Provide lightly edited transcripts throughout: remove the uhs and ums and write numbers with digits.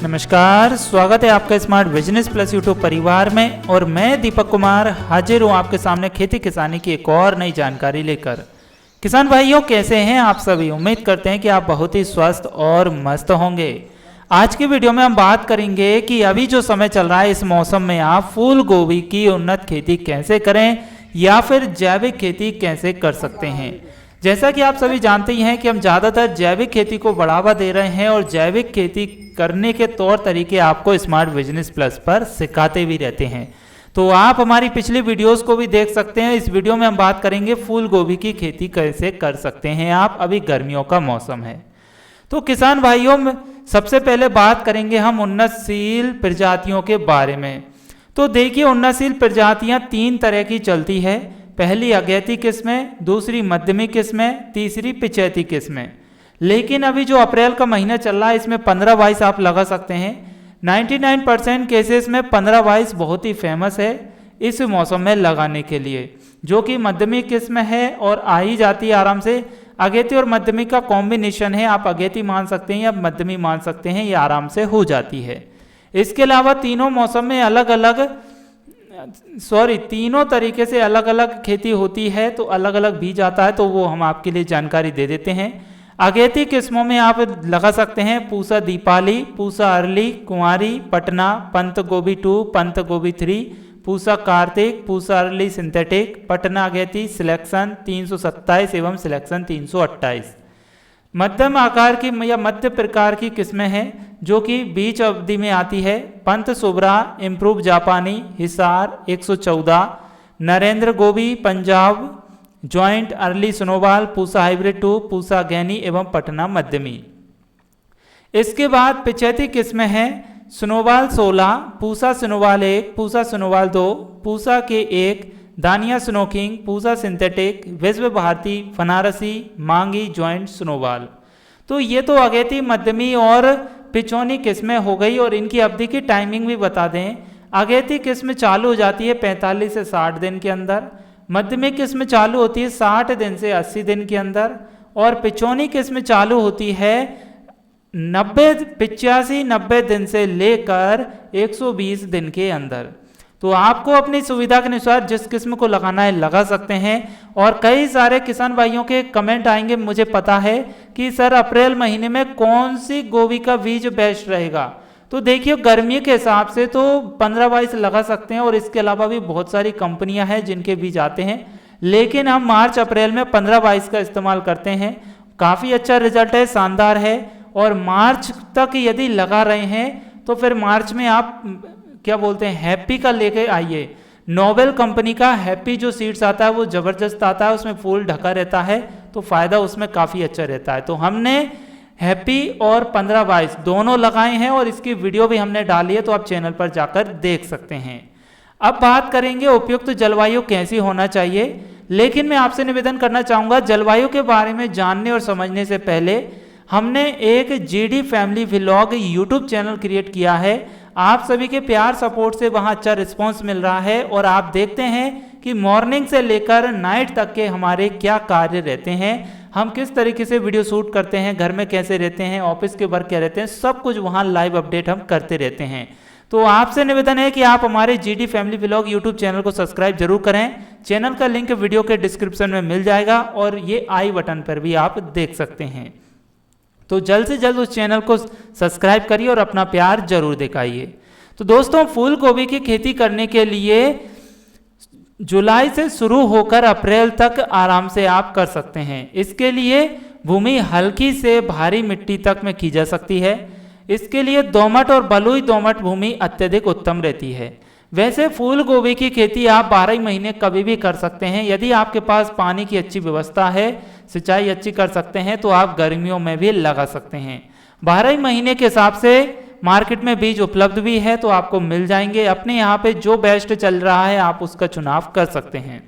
नमस्कार, स्वागत है आपका स्मार्ट बिजनेस प्लस यूट्यूब परिवार में। और मैं दीपक कुमार हाजिर हूँ आपके सामने खेती किसानी की एक और नई जानकारी लेकर। किसान भाइयों, कैसे हैं आप सभी? उम्मीद करते हैं कि आप बहुत ही स्वस्थ और मस्त होंगे। आज की वीडियो में हम बात करेंगे कि अभी जो समय चल रहा है इस मौसम में आप फूल गोभी की उन्नत खेती कैसे करें या फिर जैविक खेती कैसे कर सकते हैं। जैसा कि आप सभी जानते ही हैं कि हम ज़्यादातर जैविक खेती को बढ़ावा दे रहे हैं और जैविक खेती करने के तौर तरीके आपको स्मार्ट बिजनेस प्लस पर सिखाते भी रहते हैं। तो आप हमारी पिछली वीडियोस को भी देख सकते हैं। इस वीडियो में हम बात करेंगे फूल गोभी की खेती कैसे कर सकते हैं आप, अभी गर्मियों का मौसम है। तो किसान भाइयों, सबसे पहले बात करेंगे हम उन्नतशील प्रजातियों के बारे में। तो देखिए, उन्नतशील प्रजातियां 3 तरह की चलती है। पहली अगैती किस्में, दूसरी मध्यमी किस्में, तीसरी पिचैती किस्में। लेकिन अभी जो अप्रैल का महीना चल रहा है इसमें 15-22 आप लगा सकते हैं। 99% केसेस में 15-22 बहुत ही फेमस है इस मौसम में लगाने के लिए, जो कि मध्यमी किस्म है और आ ही जाती है आराम से। अगैती और मध्यमी का कॉम्बिनेशन है, आप अगैती मान सकते हैं या मध्यमी मान सकते हैं, ये आराम से हो जाती है। इसके अलावा तीनों मौसम में तीनों तरीके से अलग अलग खेती होती है, तो अलग अलग बीज आता है, तो वो हम आपके लिए जानकारी दे देते हैं। अगैती किस्मों में आप लगा सकते हैं पूसा दीपाली, पूसा अरली, कुंवारी, पटना, पंत गोभी 2, पंत गोभी 3, पूसा कार्तिक, पूसा अरली सिंथेटिक, पटना अगैती सिलेक्शन 327 एवं सिलेक्शन 328। मध्यम आकार की या मध्य प्रकार की किस्में हैं जो कि बीच अवधि में आती है। पंत सुब्रा, इम्प्रूव जापानी, हिसार 114, नरेंद्र गोभी Punjab, joint early snowball, Pusa hybrid 2, Pusa गैनी एवं पटना मध्यमी। इसके बाद पिचैती किस्में हैं स्नोबाल 16, पूसा स्नोबाल 1, पूसा स्नोबाल 2, पूसा के 1, दानिया स्नोकिंग, पूसा सिंथेटिक, विश्व भारती, फनारसी, मांगी, जॉइंट स्नोबाल। तो ये तो अगैती, मध्यमी और पिचौनी किस्में हो गई। और इनकी अवधि की टाइमिंग भी बता दें। अगैती किस्म चालू हो जाती है 45 से 60 दिन के अंदर, मध्यमी किस्म चालू होती है 60 दिन से 80 दिन के अंदर, और पिचौनी किस्म चालू होती है 85-90 दिन से लेकर 120 दिन के अंदर। तो आपको अपनी सुविधा के अनुसार जिस किस्म को लगाना है लगा सकते हैं। और कई सारे किसान भाइयों के कमेंट आएंगे, मुझे पता है कि सर अप्रैल महीने में कौन सी गोभी का बीज बेस्ट रहेगा। तो देखिए, गर्मी के हिसाब से तो 15-22 लगा सकते हैं और इसके अलावा भी बहुत सारी कंपनियां हैं जिनके बीज आते हैं। लेकिन हम मार्च अप्रैल में 15-22 का इस्तेमाल करते हैं। काफ़ी अच्छा रिजल्ट है, शानदार है। और मार्च तक यदि लगा रहे हैं तो फिर मार्च में आप क्या बोलते हैं, हैप्पी का लेके आइए। नोबेल कंपनी का हैप्पी जो सीड्स आता है वो ज़बरदस्त आता है, उसमें फूल ढका रहता है, तो फ़ायदा उसमें काफ़ी अच्छा रहता है। तो हमने हैप्पी और 15-22 दोनों लगाए हैं और इसकी वीडियो भी हमने डाली है, तो आप चैनल पर जाकर देख सकते हैं। अब बात करेंगे उपयुक्त जलवायु कैसी होना चाहिए। लेकिन मैं आपसे निवेदन करना चाहूँगा, जलवायु के बारे में जानने और समझने से पहले हमने एक GD family vlog YouTube channel create किया है। आप सभी के प्यार सपोर्ट से वहाँ अच्छा रिस्पांस मिल रहा है और आप देखते हैं कि मॉर्निंग से लेकर नाइट तक के हमारे क्या कार्य रहते हैं, हम किस तरीके से वीडियो शूट करते हैं, घर में कैसे रहते हैं, ऑफिस के वर्क क्या रहते हैं, सब कुछ वहाँ लाइव अपडेट हम करते रहते हैं। तो आपसे निवेदन है कि आप हमारे GD family vlog YouTube channel को सब्सक्राइब जरूर करें। चैनल का लिंक वीडियो के डिस्क्रिप्शन में मिल जाएगा और ये आई बटन पर भी आप देख सकते हैं। तो जल्द से जल्द उस चैनल को सब्सक्राइब करिए और अपना प्यार जरूर दिखाइए। तो दोस्तों, फूल गोभी की खेती करने के लिए जुलाई से शुरू होकर अप्रैल तक आराम से आप कर सकते हैं। इसके लिए भूमि हल्की से भारी मिट्टी तक में की जा सकती है। इसके लिए दोमट और बलुई दोमट भूमि अत्यधिक उत्तम रहती है। वैसे फूल गोभी की खेती आप 12 महीने कभी भी कर सकते हैं। यदि आपके पास पानी की अच्छी व्यवस्था है, सिंचाई अच्छी कर सकते हैं, तो आप गर्मियों में भी लगा सकते हैं। 12 महीने के हिसाब से मार्केट में बीज उपलब्ध भी है, तो आपको मिल जाएंगे। अपने यहाँ पे जो बेस्ट चल रहा है आप उसका चुनाव कर सकते हैं।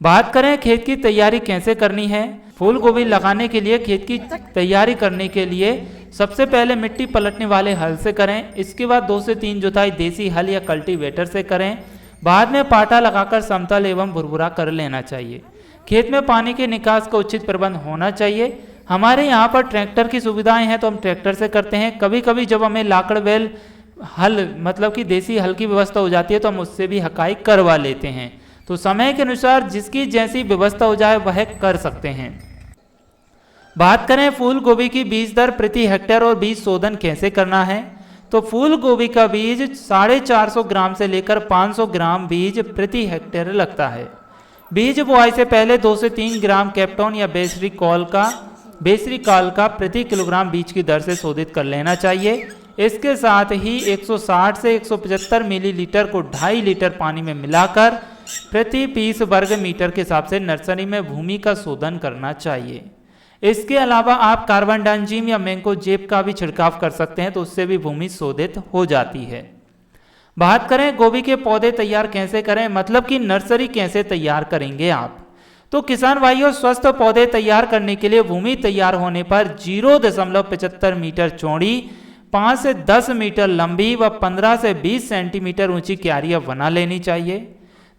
बात करें खेत की तैयारी कैसे करनी है। फूल गोभी लगाने के लिए खेत की तैयारी करने के लिए सबसे पहले मिट्टी पलटने वाले हल से करें। इसके बाद 2 से 3 जुताई देसी हल या कल्टीवेटर से करें। बाद में पाटा लगाकर समतल एवं भुरभुरा कर लेना चाहिए। खेत में पानी के निकास का उचित प्रबंध होना चाहिए। हमारे यहाँ पर ट्रैक्टर की सुविधाएं हैं तो हम ट्रैक्टर से करते हैं। कभी कभी जब हमें लाकड़ बैल हल मतलब कि देसी हल की व्यवस्था हो जाती है तो हम उससे भी हकाई करवा लेते हैं। तो समय के अनुसार जिसकी जैसी व्यवस्था हो जाए वह कर सकते हैं। बात करें फूल गोभी की बीज दर प्रति हेक्टेयर और बीज शोधन कैसे करना है, तो फूल गोभी का बीज 450 ग्राम से लेकर 500 ग्राम बीज प्रति हेक्टेयर लगता है। बीज बुआई से पहले 2 से 3 ग्राम कैप्टोन या बेसरी काल का प्रति किलोग्राम बीज की दर से शोधित कर लेना चाहिए। इसके साथ ही 160 से 175 मिलीलीटर को 2.5 लीटर पानी में मिलाकर प्रति 20 वर्ग मीटर के हिसाब से नर्सरी में भूमि का शोधन करना चाहिए। इसके अलावा आप कार्बन डाइजिम या मैंकोजेब का भी छिड़काव कर सकते हैं, तो उससे भी भूमि शोधित हो जाती है। बात करें गोभी के पौधे तैयार कैसे करें, मतलब कि नर्सरी कैसे तैयार करेंगे आप, तो किसान भाइयों स्वस्थ पौधे तैयार करने के लिए भूमि तैयार होने पर 0.75 मीटर चौड़ी, 5 से 10 मीटर लंबी व 15 से 20 सेंटीमीटर ऊंची क्यारियां बना लेनी चाहिए।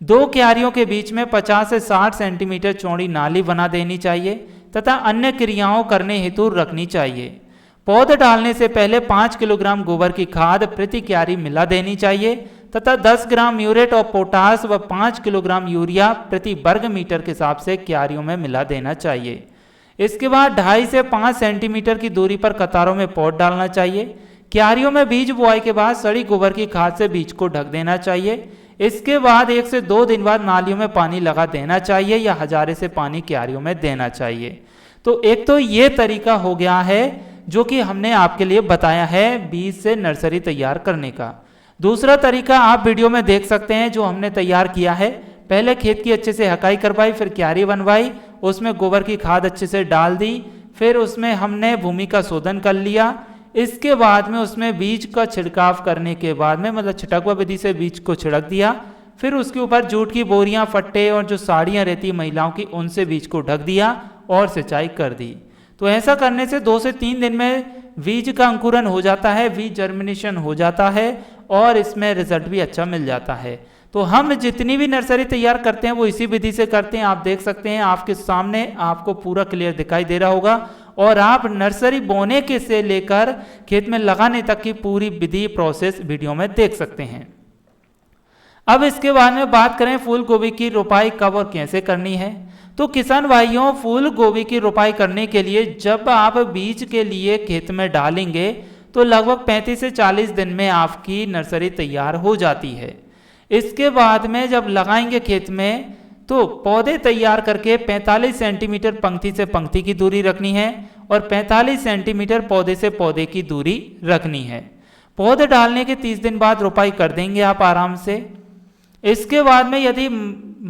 2 क्यारियों के बीच में 50 से 60 सेंटीमीटर चौड़ी नाली बना देनी चाहिए तथा अन्य क्रियाओं करने हेतु रखनी चाहिए। पौध डालने से पहले 5 किलोग्राम गोबर की खाद प्रति क्यारी मिला देनी चाहिए तथा 10 ग्राम म्यूरेट और पोटास व 5 किलोग्राम यूरिया प्रति वर्ग मीटर के हिसाब से क्यारियों में मिला देना चाहिए। इसके बाद 2.5 से 5 सेंटीमीटर की दूरी पर कतारों में पौध डालना चाहिए। क्यारियों में बीज बुआई के बाद सड़ी गोबर की खाद से बीज को ढक देना चाहिए। इसके बाद 1 से 2 दिन बाद नालियों में पानी लगा देना चाहिए या हजारे से पानी क्यारियों में देना चाहिए। तो एक तो ये तरीका हो गया है जो कि हमने आपके लिए बताया है बीज से नर्सरी तैयार करने का। दूसरा तरीका आप वीडियो में देख सकते हैं जो हमने तैयार किया है। पहले खेत की अच्छे से हकाई करवाई, फिर क्यारी बनवाई, उसमें गोबर की खाद अच्छे से डाल दी, फिर उसमें हमने भूमि का शोधन कर लिया। इसके बाद में उसमें बीज का छिड़काव करने के बाद में मतलब छिटकवा विधि से बीज को छिड़क दिया। फिर उसके ऊपर जूट की बोरियां, फट्टे और जो साड़ियां रहती है महिलाओं की, उनसे बीज को ढक दिया और सिंचाई कर दी। तो ऐसा करने से 2 से 3 दिन में बीज का अंकुरन हो जाता है, बीज जर्मिनेशन हो जाता है और इसमें रिजल्ट भी अच्छा मिल जाता है। तो हम जितनी भी नर्सरी तैयार करते हैं वो इसी विधि से करते हैं। आप देख सकते हैं आपके सामने आपको पूरा क्लियर दिखाई दे रहा होगा और आप नर्सरी बोने के से लेकर खेत में लगाने तक की पूरी विधि प्रोसेस वीडियो में देख सकते हैं। अब इसके बाद में बात करें फूल गोभी की रोपाई कब और कैसे करनी है। तो किसान भाइयों फूल गोभी की रोपाई करने के लिए जब आप बीज के लिए खेत में डालेंगे तो लगभग 35 से 40 दिन में आपकी नर्सरी तैयार हो जाती है। इसके बाद में जब लगाएंगे खेत में तो पौधे तैयार करके 45 सेंटीमीटर पंक्ति से पंक्ति की दूरी रखनी है और 45 सेंटीमीटर पौधे से पौधे की दूरी रखनी है। पौधे डालने के 30 दिन बाद रोपाई कर देंगे आप आराम से। इसके बाद में यदि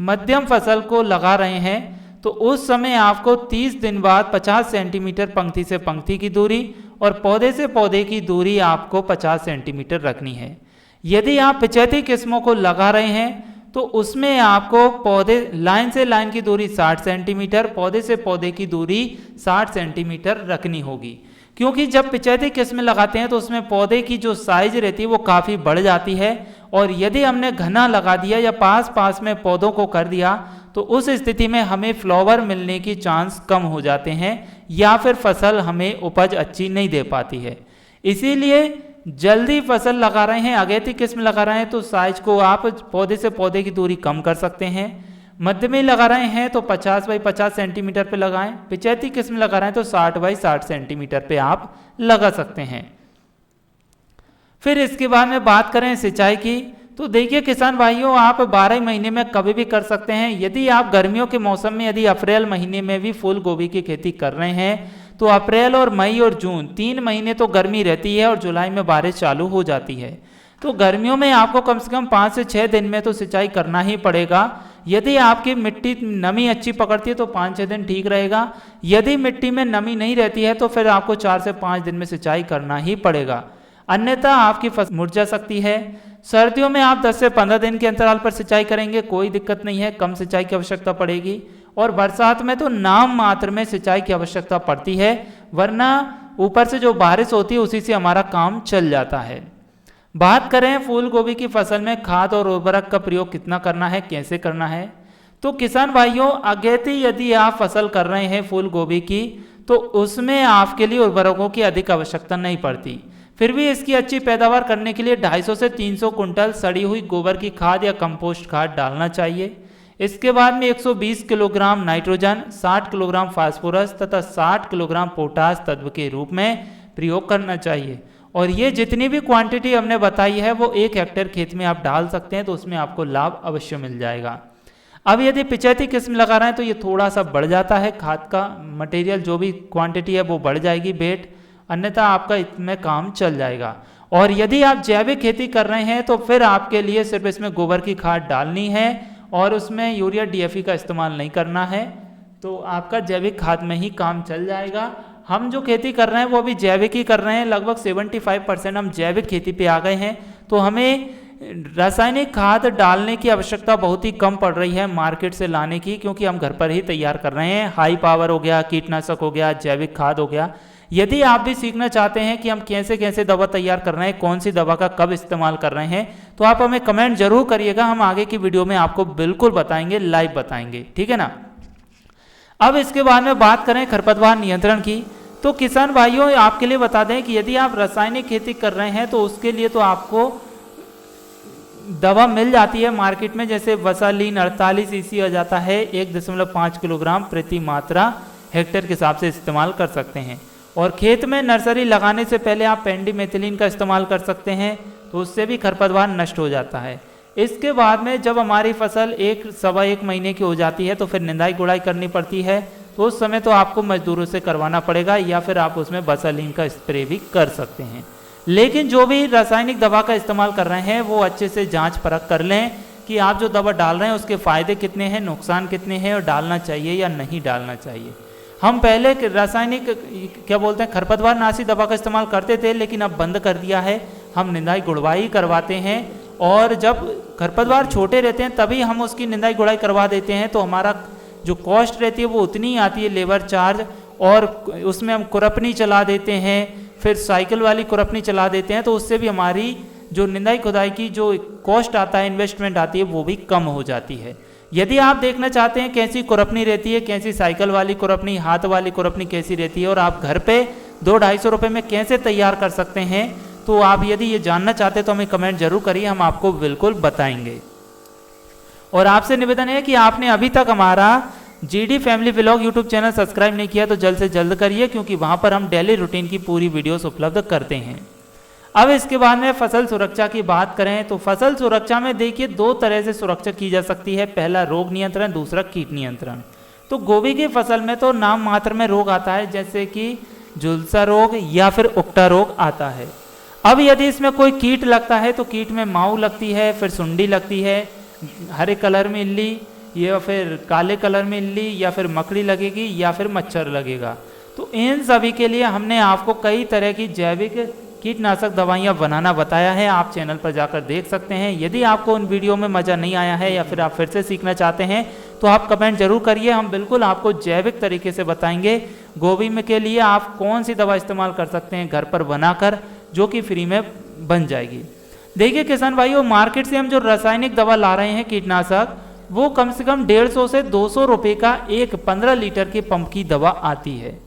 मध्यम फसल को लगा रहे हैं तो उस समय आपको 30 दिन बाद 50 सेंटीमीटर पंक्ति से पंक्ति की दूरी और पौधे से पौधे की दूरी आपको 50 सेंटीमीटर रखनी है। यदि आप 75 किस्मों को लगा रहे हैं तो उसमें आपको पौधे लाइन से लाइन की दूरी 60 सेंटीमीटर, पौधे से पौधे की दूरी 60 सेंटीमीटर रखनी होगी। क्योंकि जब 75 किस्में लगाते हैं तो उसमें पौधे की जो साइज रहती है वो काफ़ी बढ़ जाती है और यदि हमने घना लगा दिया या पास पास में पौधों को कर दिया तो उस स्थिति में हमें फ्लावर मिलने की चांस कम हो जाते हैं या फिर फसल हमें उपज अच्छी नहीं दे पाती है। इसीलिए जल्दी फसल लगा रहे हैं, अगेती किस्म लगा रहे हैं तो साइज को आप पौधे से पौधे की दूरी कम कर सकते हैं। मध्य में लगा रहे हैं तो 50 बाई 50 सेंटीमीटर पे लगाएं। 75 किस्म लगा रहे हैं तो 60 बाई 60 सेंटीमीटर पे आप लगा सकते हैं। फिर इसके बाद में बात करें सिंचाई की तो देखिए किसान भाइयों आप 12 महीने में कभी भी कर सकते हैं। यदि आप गर्मियों के मौसम में यदि अप्रैल महीने में भी फूल गोभी की खेती कर रहे हैं तो अप्रैल और मई और जून 3 महीने तो गर्मी रहती है और जुलाई में बारिश चालू हो जाती है। तो गर्मियों में आपको कम से कम 5 से 6 दिन में तो सिंचाई करना ही पड़ेगा। यदि आपकी मिट्टी नमी अच्छी पकड़ती है तो 5-6 दिन ठीक रहेगा। यदि मिट्टी में नमी नहीं रहती है तो फिर आपको 4 से 5 दिन में सिंचाई करना ही पड़ेगा, अन्यथा आपकी फसल मुरझा सकती है। सर्दियों में आप 10 से 15 दिन के अंतराल पर सिंचाई करेंगे, कोई दिक्कत नहीं है, कम सिंचाई की आवश्यकता पड़ेगी। और बरसात में तो नाम मात्र में सिंचाई की आवश्यकता पड़ती है, वरना ऊपर से जो बारिश होती है उसी से हमारा काम चल जाता है। बात करें फूल गोभी की फसल में खाद और उर्वरक का प्रयोग कितना करना है, कैसे करना है, तो किसान भाइयों अगेती यदि आप फसल कर रहे हैं फूल गोभी की तो उसमें आपके लिए उर्वरकों की अधिक आवश्यकता नहीं पड़ती। फिर भी इसकी अच्छी पैदावार करने के लिए 250 से 300 कुंटल सड़ी हुई गोबर की खाद या कंपोस्ट खाद डालना चाहिए। इसके बाद में 120 किलोग्राम नाइट्रोजन, 60 किलोग्राम फास्फोरस तथा 60 किलोग्राम पोटास तत्व के रूप में प्रयोग करना चाहिए। और ये जितनी भी क्वांटिटी हमने बताई है वो 1 हेक्टेयर खेत में आप डाल सकते हैं, तो उसमें आपको लाभ अवश्य मिल जाएगा। अब यदि 85 किस्म लगा रहे हैं तो ये थोड़ा सा बढ़ जाता है, खाद का मटेरियल जो भी क्वांटिटी है वो बढ़ जाएगी वेट, अन्यथा आपका इसमें काम चल जाएगा। और यदि आप जैविक खेती कर रहे हैं तो फिर आपके लिए सिर्फ इसमें गोबर की खाद डालनी है और उसमें यूरिया DAP का इस्तेमाल नहीं करना है, तो आपका जैविक खाद में ही काम चल जाएगा। हम जो खेती कर रहे हैं वो अभी जैविक ही कर रहे हैं, लगभग 75% हम जैविक खेती पे आ गए हैं, तो हमें रासायनिक खाद डालने की आवश्यकता बहुत ही कम पड़ रही है मार्केट से लाने की, क्योंकि हम घर पर ही तैयार कर रहे हैं। हाई पावर हो गया, कीटनाशक हो गया, जैविक खाद हो गया। यदि आप भी सीखना चाहते हैं कि हम कैसे कैसे दवा तैयार कर रहे हैं, कौन सी दवा का कब इस्तेमाल कर रहे हैं, तो आप हमें कमेंट जरूर करिएगा, हम आगे की वीडियो में आपको बिल्कुल बताएंगे, लाइव बताएंगे, ठीक है ना। अब इसके बाद में बात करें खरपतवार नियंत्रण की, तो किसान भाइयों आपके लिए बता दें कि यदि आप रासायनिक खेती कर रहे हैं तो उसके लिए तो आपको दवा मिल जाती है मार्केट में, जैसे वसालीन 48 EC आ जाता है, 1.5 किलोग्राम प्रति मात्रा हेक्टेयर के हिसाब से इस्तेमाल कर सकते हैं। और खेत में नर्सरी लगाने से पहले आप पेंडिमेथिलीन का इस्तेमाल कर सकते हैं, तो उससे भी खरपतवार नष्ट हो जाता है। इसके बाद में जब हमारी फसल 1-1.25 महीने की हो जाती है तो फिर निंदाई गुड़ाई करनी पड़ती है, तो उस समय तो आपको मजदूरों से करवाना पड़ेगा या फिर आप उसमें वसालीन का स्प्रे भी कर सकते हैं। लेकिन जो भी रासायनिक दवा का इस्तेमाल कर रहे हैं वो अच्छे से जांच परख कर लें कि आप जो दवा डाल रहे हैं उसके फ़ायदे कितने हैं, नुकसान कितने हैं और डालना चाहिए या नहीं डालना चाहिए। हम पहले रासायनिक क्या बोलते हैं खरपतवार नाशी दवा का इस्तेमाल करते थे, लेकिन अब बंद कर दिया है। हम निंदाई गुड़वाई करवाते हैं और जब खरपतवार छोटे रहते हैं तभी हम उसकी निंदाई गुड़ाई करवा देते हैं, तो हमारा जो कॉस्ट रहती है वो उतनी ही आती है, लेबर चार्ज, और उसमें हम खुरपनी चला देते हैं, फिर साइकिल वाली खुरपनी चला देते हैं, तो उससे भी हमारी जो निंदाई खुदाई की जो कॉस्ट आता है, इन्वेस्टमेंट आती है, वो भी कम हो जाती है। यदि आप देखना चाहते हैं कैसी खुरपनी रहती है, कैसी साइकिल वाली खुरपनी, हाथ वाली खुरपनी कैसी रहती है और आप घर पे 200-250 रुपये में कैसे तैयार कर सकते हैं, तो आप यदि ये जानना चाहते हैं तो हमें कमेंट जरूर करिए, हम आपको बिल्कुल बताएंगे। और आपसे निवेदन है कि आपने अभी तक हमारा GD family vlog YouTube channel subscribe नहीं किया तो जल्द से जल्द करिए, क्योंकि वहाँ पर हम डेली रूटीन की पूरी वीडियोस उपलब्ध करते हैं। अब इसके बाद में फसल सुरक्षा की बात करें तो फसल सुरक्षा में देखिए 2 तरह से सुरक्षा की जा सकती है, पहला रोग नियंत्रण, दूसरा कीट नियंत्रण। तो गोभी की फसल में तो नाम मात्र में रोग आता है, जैसे कि झुलसा रोग या फिर उकटा रोग आता है। अब यदि इसमें कोई कीट लगता है तो कीट में माऊ लगती है, फिर सुंडी लगती है, हरे कलर में इल्ली या फिर काले कलर में इल्ली या फिर मकड़ी लगेगी या फिर मच्छर लगेगा। तो इन सभी के लिए हमने आपको कई तरह की जैविक कीटनाशक दवाइयाँ बनाना बताया है, आप चैनल पर जाकर देख सकते हैं। यदि आपको उन वीडियो में मज़ा नहीं आया है या फिर आप फिर से सीखना चाहते हैं तो आप कमेंट जरूर करिए, हम बिल्कुल आपको जैविक तरीके से बताएंगे गोभी में के लिए आप कौन सी दवा इस्तेमाल कर सकते हैं घर पर बनाकर, जो कि फ्री में बन जाएगी। देखिए किसान भाइयों, मार्केट से हम जो रासायनिक दवा ला रहे हैं कीटनाशक, वो कम से कम 150 से 200 रुपये का एक 15 लीटर के पंप की दवा आती है।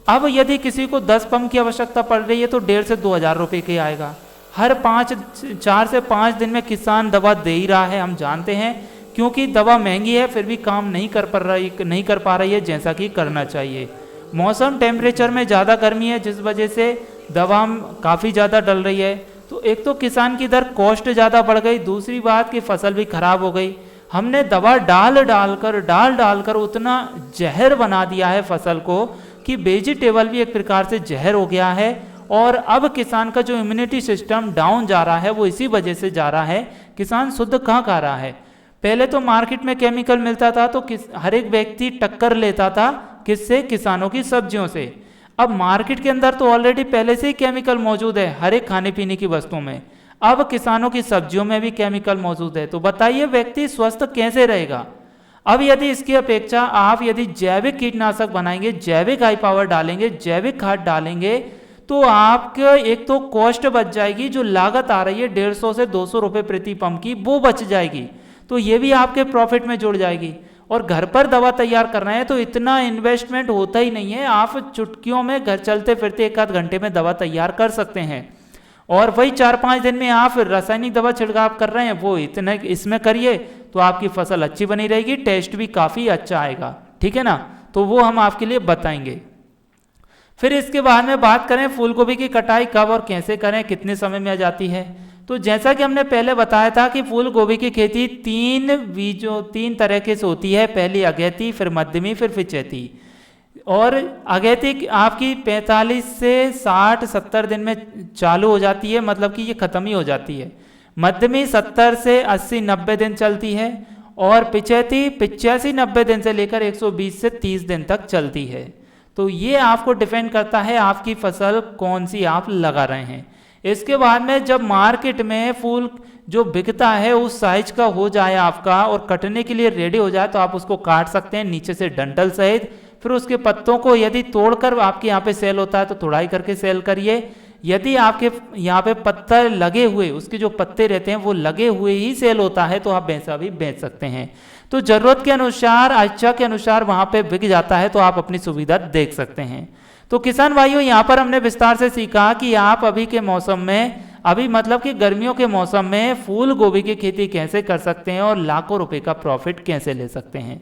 अब यदि किसी को 10 पंप की आवश्यकता पड़ रही है तो 1,500 से 2,000 रुपये के आएगा। हर 4 से 5 दिन में किसान दवा दे ही रहा है, हम जानते हैं, क्योंकि दवा महंगी है फिर भी काम नहीं कर पा रही है जैसा कि करना चाहिए। मौसम टेम्परेचर में ज़्यादा गर्मी है जिस वजह से दवा काफ़ी ज़्यादा डल रही है, तो एक तो किसान की इधर कॉस्ट ज़्यादा बढ़ गई, दूसरी बात कि फसल भी खराब हो गई। हमने दवा डाल डालकर उतना जहर बना दिया है फसल को कि वेजिटेबल भी एक प्रकार से जहर हो गया है। और अब किसान का जो इम्यूनिटी सिस्टम डाउन जा रहा है वो इसी वजह से जा रहा है। किसान शुद्ध कहाँ खा रहा है? पहले तो मार्केट में केमिकल मिलता था तो हर एक व्यक्ति टक्कर लेता था, किससे? किसानों की सब्जियों से। अब मार्केट के अंदर तो ऑलरेडी पहले से ही केमिकल मौजूद है हर एक खाने पीने की वस्तुओं में, अब किसानों की सब्जियों में भी केमिकल मौजूद है, तो बताइए व्यक्ति स्वस्थ कैसे रहेगा? अब यदि इसकी अपेक्षा आप यदि जैविक कीटनाशक बनाएंगे, जैविक हाई पावर डालेंगे, जैविक खाद डालेंगे, तो आपके एक तो कॉस्ट बच जाएगी, जो लागत आ रही है 150 से 200 रुपये प्रति पंप की, वो बच जाएगी, तो ये भी आपके प्रॉफिट में जुड़ जाएगी। और घर पर दवा तैयार कर रहे हैं तो इतना इन्वेस्टमेंट होता ही नहीं है। आप चुटकियों में घर चलते फिरते 1 आध घंटे में दवा तैयार कर सकते हैं, और वही 4-5 दिन में आप रासायनिक दवा छिड़काव कर रहे हैं वो इतने इसमें करिए तो आपकी फसल अच्छी बनी रहेगी, टेस्ट भी काफ़ी अच्छा आएगा, ठीक है ना। तो वो हम आपके लिए बताएंगे। फिर इसके बाद में बात करें फूल गोभी की कटाई कब और कैसे करें, कितने समय में आ जाती है। तो जैसा कि हमने पहले बताया था कि फूल गोभी की खेती 3 तरह से होती है। पहली अगैती, फिर मध्यमी, फिर पिचैती। और अगैती आपकी 45 से 60-70 दिन में चालू हो जाती है, मतलब कि ये ख़त्म ही हो जाती है। मध्यमी 70 से 80-90 दिन चलती है, और पिचैती 85-90 दिन से लेकर 120 से 30 दिन तक चलती है। तो ये आपको डिपेंड करता है आपकी फसल कौन सी आप लगा रहे हैं। इसके बाद में जब मार्केट में फूल जो बिकता है उस साइज का हो जाए आपका और कटने के लिए रेडी हो जाए तो आप उसको काट सकते हैं नीचे से डंठल सहित। फिर उसके पत्तों को यदि तोड़कर आपके यहाँ पे सेल होता है तो तोड़ाई करके सेल करिए। यदि आपके यहाँ पे पत्थर लगे हुए, उसके जो पत्ते रहते हैं वो लगे हुए ही सेल होता है तो आप वैसा भी बेच सकते हैं। तो ज़रूरत के अनुसार, इच्छा के अनुसार वहाँ पे बिक जाता है तो आप अपनी सुविधा देख सकते हैं। तो किसान भाइयों, यहाँ पर हमने विस्तार से सीखा कि आप अभी के मौसम में, अभी मतलब कि गर्मियों के मौसम में फूल गोभी की खेती कैसे कर सकते हैं और लाखों रुपए का प्रॉफिट कैसे ले सकते हैं।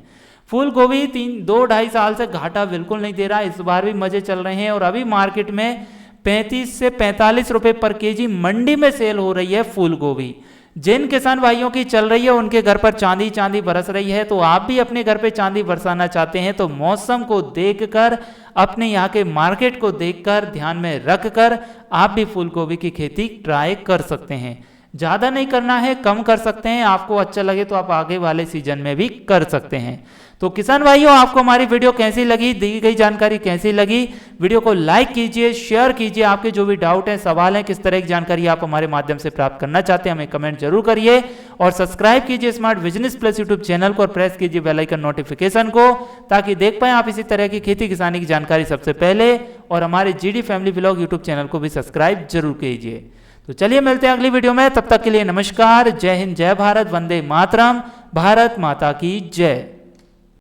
फूल गोभी 2-2.5 साल से घाटा बिल्कुल नहीं दे रहा, इस बार भी मजे चल रहे हैं और अभी मार्केट में 35 से 45 रुपए पर केजी मंडी में सेल हो रही है फूल गोभी। जिन किसान भाइयों की चल रही है उनके घर पर चांदी चांदी बरस रही है। तो आप भी अपने घर पे चांदी बरसाना चाहते हैं तो मौसम को देखकर, अपने यहाँ के मार्केट को देखकर, ध्यान में रखकर आप भी फूल गोभी की खेती ट्राई कर सकते हैं। ज़्यादा नहीं करना है, कम कर सकते हैं। आपको अच्छा लगे तो आप आगे वाले सीजन में भी कर सकते हैं। तो किसान भाइयों, आपको हमारी वीडियो कैसी लगी, दी गई जानकारी कैसी लगी, वीडियो को लाइक कीजिए, शेयर कीजिए। आपके जो भी डाउट हैं, सवाल हैं, किस तरह की जानकारी आप हमारे माध्यम से प्राप्त करना चाहते हैं, हमें कमेंट जरूर करिए। और सब्सक्राइब कीजिए smart business plus YouTube channel को और प्रेस कीजिए बेल आइकन नोटिफिकेशन को, ताकि देख पाएं आप इसी तरह की खेती किसानी की जानकारी सबसे पहले। और हमारे GD family vlog YouTube channel को भी सब्सक्राइब जरूर कीजिए। तो चलिए मिलते हैं अगली वीडियो में, तब तक के लिए नमस्कार, जय हिंद, जय भारत, वंदे मातरम, भारत माता की जय।